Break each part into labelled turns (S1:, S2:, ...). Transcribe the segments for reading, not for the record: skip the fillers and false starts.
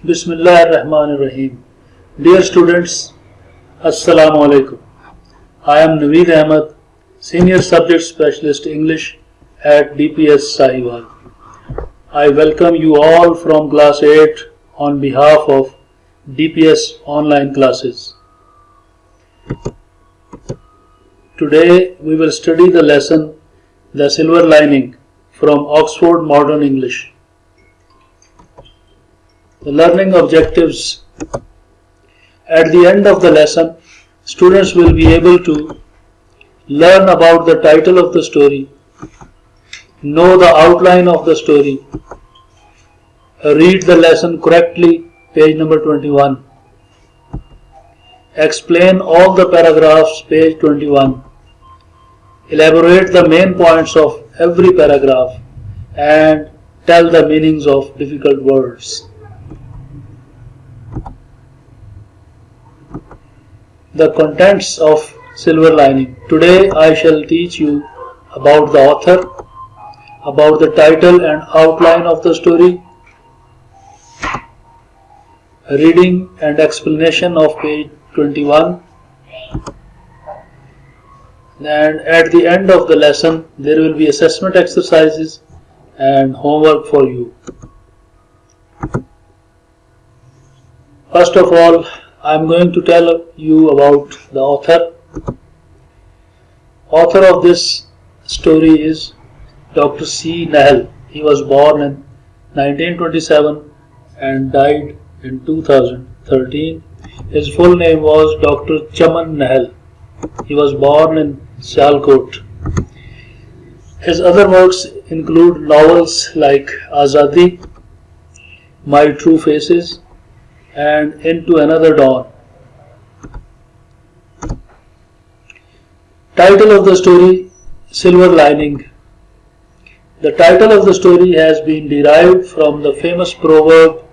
S1: Bismillahirrahmanirrahim. Dear students, Assalamu alaikum. I am Naveed Ahmad, Senior Subject Specialist English at DPS Sahiwal. I welcome you all from Class 8 on behalf of DPS online classes. Today we will study the lesson The Silver Lining from Oxford Modern English. The learning objectives. At the end of the lesson, students will be able to learn about the title of the story, know the outline of the story, read the lesson correctly, page number 21, explain all the paragraphs, page 21, elaborate the main points of every paragraph, and tell the meanings of difficult words. The contents of Silver Lining. Today I shall teach you about the author, about the title and outline of the story, reading and explanation of page 21, and at the end of the lesson there will be assessment exercises and homework for you. First of all, I am going to tell you about the author. Author of this story is Dr. C. Nahal. He was born in 1927 and died in 2013. His full name was Dr. Chaman Nahal. He was born in Sialkot. His other works include novels like Azadi, My True Faces, and Into Another Dawn. Title of the story, Silver Lining. The title of the story has been derived from the famous proverb,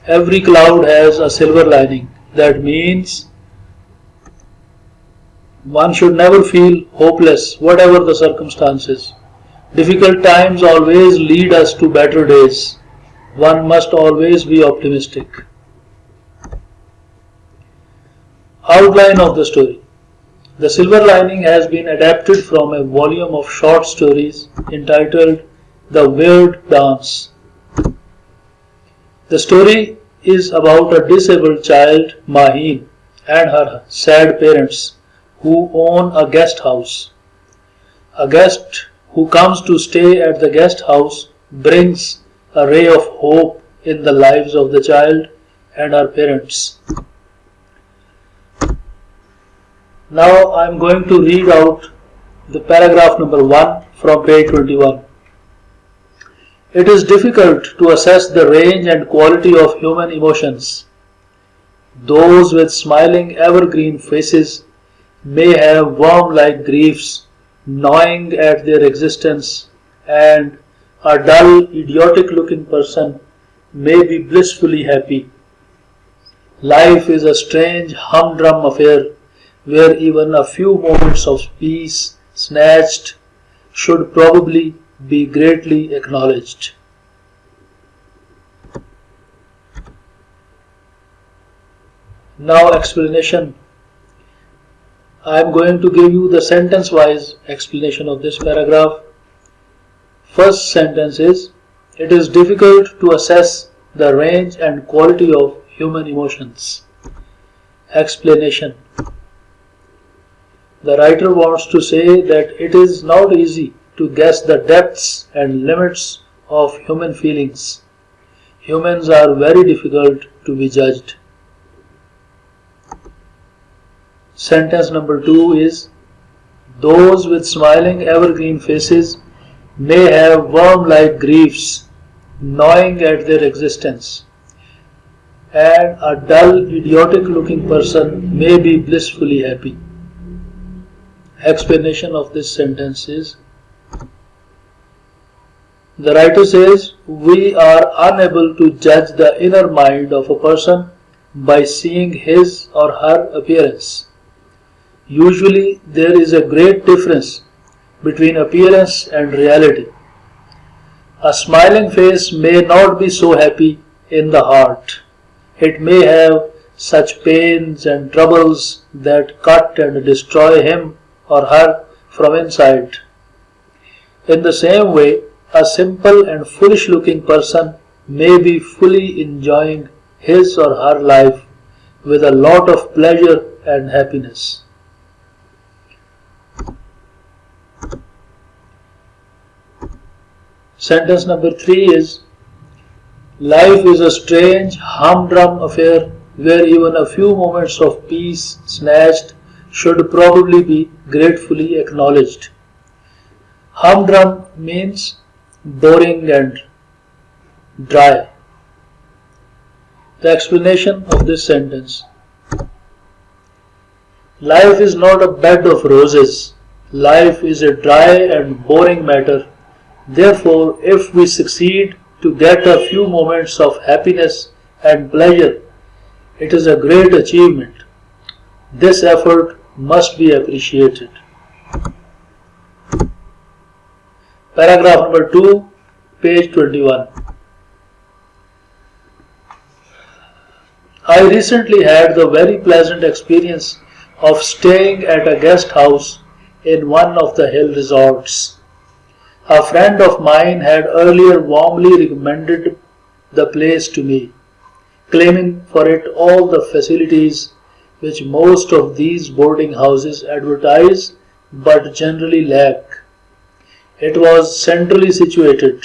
S1: every cloud has a silver lining. That means one should never feel hopeless, whatever the circumstances. Difficult times always lead us to better days. One must always be optimistic. Outline of the story. The Silver Lining has been adapted from a volume of short stories entitled The Weird Dance. The story is about a disabled child, Maheen, and her sad parents who own a guest house. A guest who comes to stay at the guest house brings a ray of hope in the lives of the child and her parents. Now I am going to read out the paragraph number 1 from page 21. It is difficult to assess the range and quality of human emotions. Those with smiling evergreen faces may have worm-like griefs gnawing at their existence, and a dull, idiotic-looking person may be blissfully happy. Life is a strange, humdrum affair where even a few moments of peace snatched should probably be greatly acknowledged. Now explanation. I am going to give you the sentence-wise explanation of this paragraph. First sentence is, it is difficult to assess the range and quality of human emotions. Explanation. The writer wants to say that it is not easy to guess the depths and limits of human feelings. Humans are very difficult to be judged. Sentence number 2 is, those with smiling evergreen faces may have worm-like griefs gnawing at their existence, and a dull, idiotic-looking person may be blissfully happy. Explanation of this sentence is, the writer says, we are unable to judge the inner mind of a person by seeing his or her appearance. Usually there is a great difference between appearance and reality. A smiling face may not be so happy in the heart. It may have such pains and troubles that cut and destroy him or her from inside. In the same way, a simple and foolish looking person may be fully enjoying his or her life with a lot of pleasure and happiness. Sentence number 3 is, life is a strange, humdrum affair where even a few moments of peace snatched should probably be gratefully acknowledged. Humdrum means boring and dry. The explanation of this sentence. Life is not a bed of roses. Life is a dry and boring matter. Therefore, if we succeed to get a few moments of happiness and pleasure, it is a great achievement. This effort must be appreciated. Paragraph number 2, page 21. I recently had the very pleasant experience of staying at a guest house in one of the hill resorts. A friend of mine had earlier warmly recommended the place to me, claiming for it all the facilities which most of these boarding houses advertise but generally lack. It was centrally situated,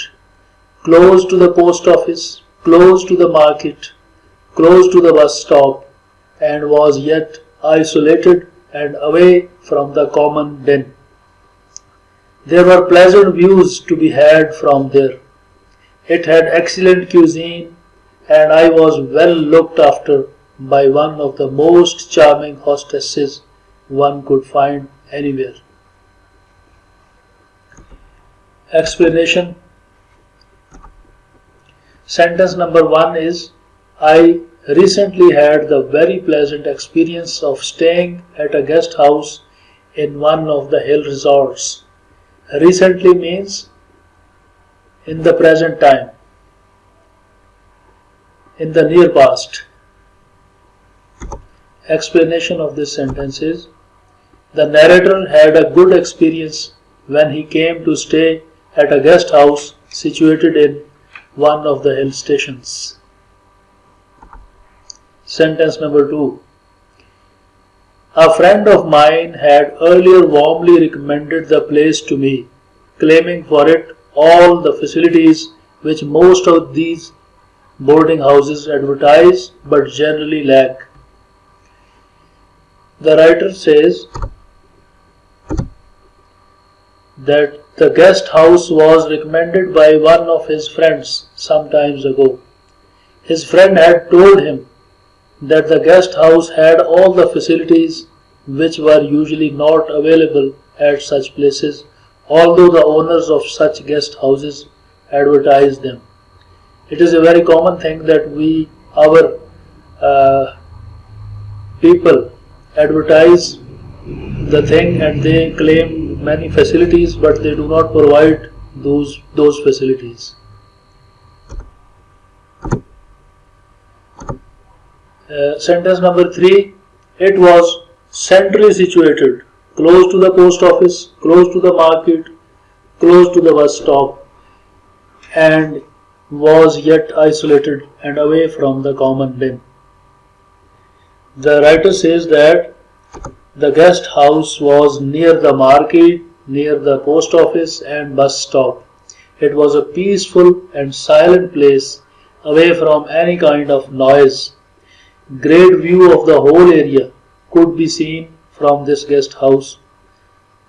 S1: close to the post office, close to the market, close to the bus stop, and was yet isolated and away from the common din. There were pleasant views to be had from there. It had excellent cuisine, and I was well looked after by one of the most charming hostesses one could find anywhere. Explanation. Sentence number 1 is, I recently had the very pleasant experience of staying at a guest house in one of the hill resorts. Recently means in the present time, in the near past. Explanation of this sentence is, the narrator had a good experience when he came to stay at a guest house situated in one of the hill stations. Sentence number 2. A friend of mine had earlier warmly recommended the place to me, claiming for it all the facilities which most of these boarding houses advertise but generally lack. The writer says that the guest house was recommended by one of his friends some times ago. His friend had told him that the guest house had all the facilities which were usually not available at such places, although the owners of such guest houses advertise them. It is a very common thing that our people advertise the thing and they claim many facilities, but they do not provide those facilities. Sentence number 3. It was centrally situated, close to the post office, close to the market, close to the bus stop, and was yet isolated and away from the common din. The writer says that the guest house was near the market, near the post office and bus stop. It was a peaceful and silent place, away from any kind of noise. Great view of the whole area could be seen from this guest house.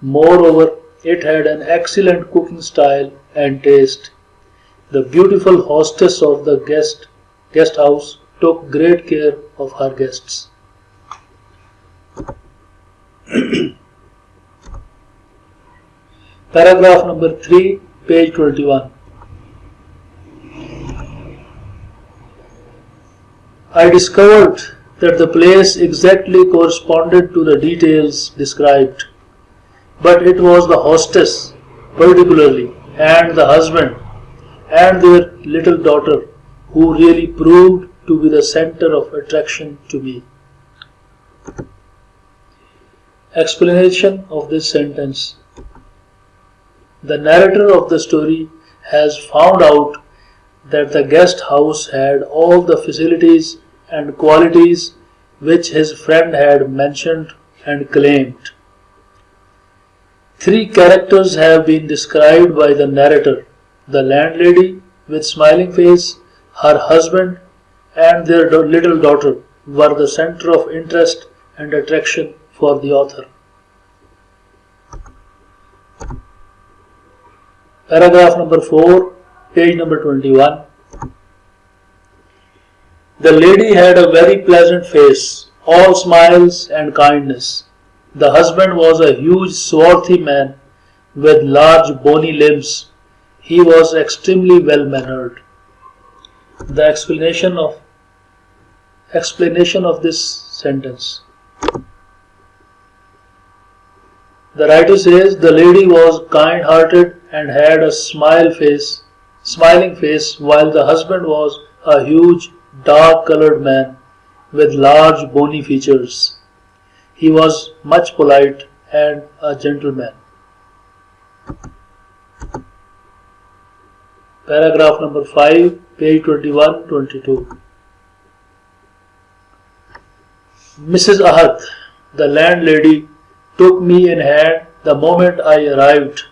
S1: Moreover, it had an excellent cooking style and taste. The beautiful hostess of the guest house took great care of her guests. Paragraph number 3, page 21. I discovered that the place exactly corresponded to the details described, but it was the hostess particularly and the husband and their little daughter, who really proved to be the center of attraction to me. Explanation of this sentence. The narrator of the story has found out that the guest house had all the facilities and qualities which his friend had mentioned and claimed. Three characters have been described by the narrator: the landlady with smiling face, her husband, and their little daughter were the center of interest and attraction for the author. Paragraph number 4, page number 21. The lady had a very pleasant face, all smiles and kindness. The husband was a huge, swarthy man with large, bony limbs. He was extremely well mannered. The explanation of this sentence. The writer says the lady was kind-hearted and had a smiling face, while the husband was a huge, dark-colored man with large, bony features. He was much polite and a gentleman. Paragraph number 5, page 21-22. Mrs. Ahad, the landlady, took me in hand the moment I arrived.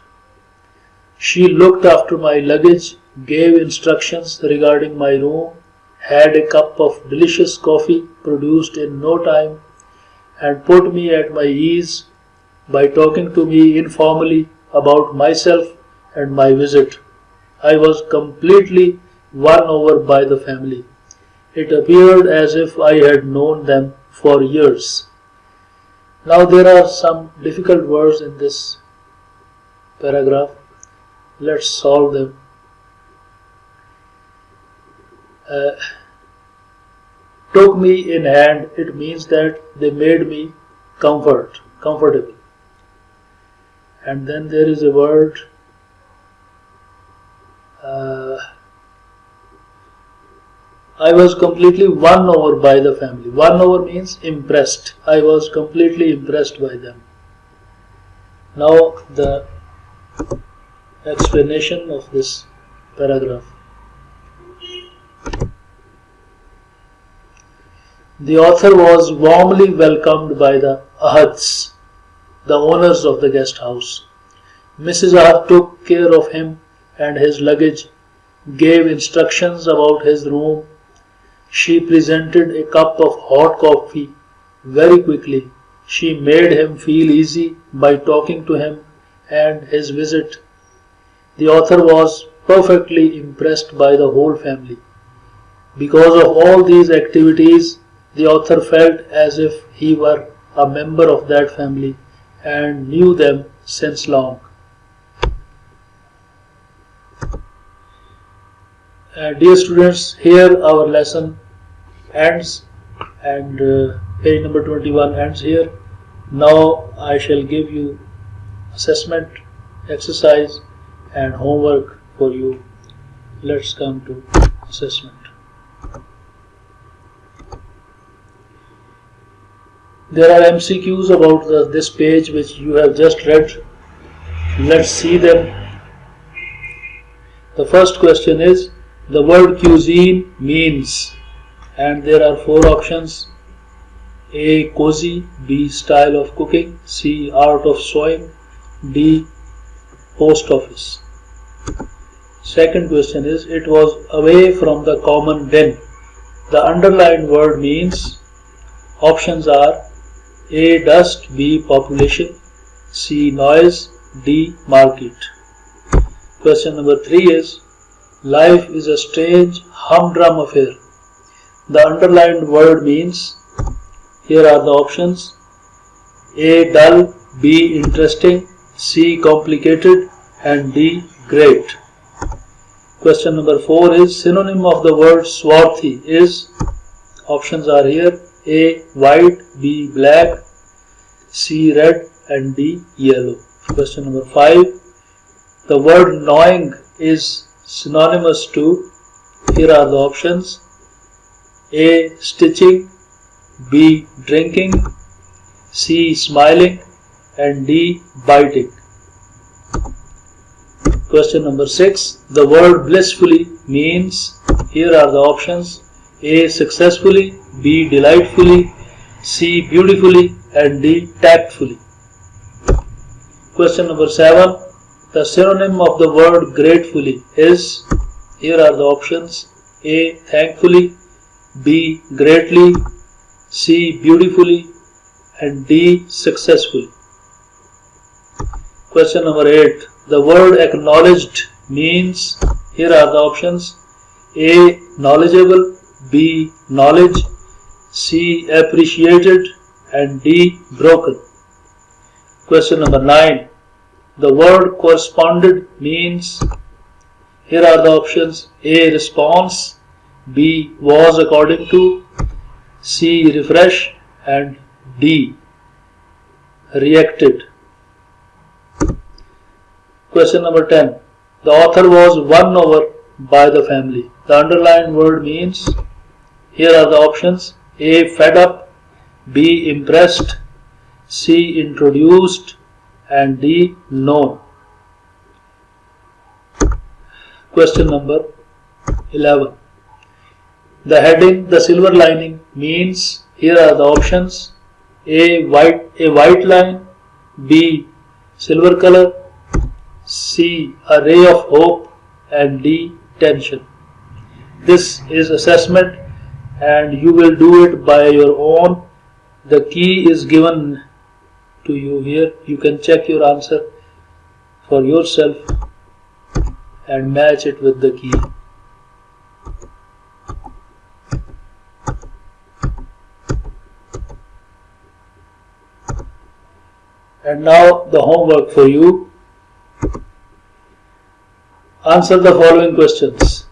S1: She looked after my luggage, gave instructions regarding my room, had a cup of delicious coffee produced in no time, and put me at my ease by talking to me informally about myself and my visit. I was completely won over by the family. It appeared as if I had known them for years. Now there are some difficult words in this paragraph. Let's solve them. Took me in hand, it means that they made me comfortable. And then there is a word I was completely won over by the family. Won over means impressed. I was completely impressed by them. Now the explanation of this paragraph. The author was warmly welcomed by the Ahads, the owners of the guest house. Mrs. Ahad took care of him and his luggage, gave instructions about his room. She presented a cup of hot coffee very quickly. She made him feel easy by talking to him and his visit. The author was perfectly impressed by the whole family. Because of all these activities, the author felt as if he were a member of that family and knew them since long. Dear students, here our lesson ends and page number 21 ends here. Now I shall give you assessment, exercise and homework for you. Let's come to assessment. There are MCQs about this page which you have just read. Let's see them. The first question is, the word cuisine means, and there are four options: A. Cozy, B. Style of cooking, C. Art of sewing, D. Post office. Second question is, it was away from the common den. The underlined word means, options are A. Dust, B. Population, C. Noise, D. Market. Question number 3 is, life is a strange humdrum affair. The underlined word means, here are the options: A. Dull, B. Interesting, C. Complicated, and D. Great. Question number 4 is, synonym of the word swarthy is, options are here: A. White, B. Black, C. Red, and D. Yellow. Question number 5, the word gnawing is synonymous to. Here are the options. A. Stitching, B. Drinking, C. Smiling, and D. Biting. Question number 6. The word blissfully means. Here are the options. A. Successfully, B. Delightfully, C. Beautifully, and D. Tactfully. Question number 7. The synonym of the word gratefully is. Here are the options. A. Thankfully, B. Greatly, C. Beautifully, and D. Successfully. Question number 8. The word acknowledged means. Here are the options. A. Knowledgeable, B. Knowledge, C. Appreciated, and D. Broken. Question number 9. The word corresponded means. Here are the options. A. Response, B. Was according to, C. Refresh, and D. Reacted. Question number 10. The author was won over by the family. The underlined word means. Here are the options. A. Fed up, B. Impressed, C. Introduced, and D. Known. Question number 11. The heading, the silver lining means. Here are the options. A. White line, B. Silver color, C. A ray of hope, and D. Tension. This is assessment and you will do it by your own. The key is given to you here. You can check your answer for yourself and match it with the key. And now the homework for you. Answer the following questions.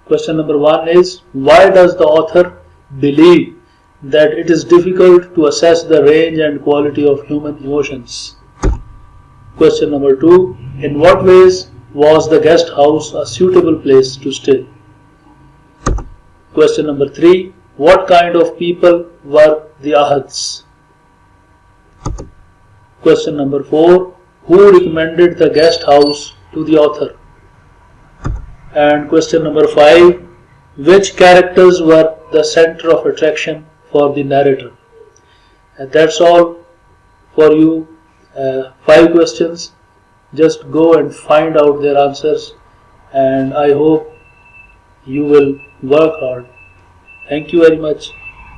S1: Question number 1 is, why does the author believe that it is difficult to assess the range and quality of human emotions? Question number 2, in what ways was the guest house a suitable place to stay? Question number 3, what kind of people were the Ahads? Question number 4, who recommended the guest house to the author? And question number 5, which characters were the center of attraction for the narrator? And that's all for you. 5 questions. Just go and find out their answers, and I hope you will work hard. Thank you very much.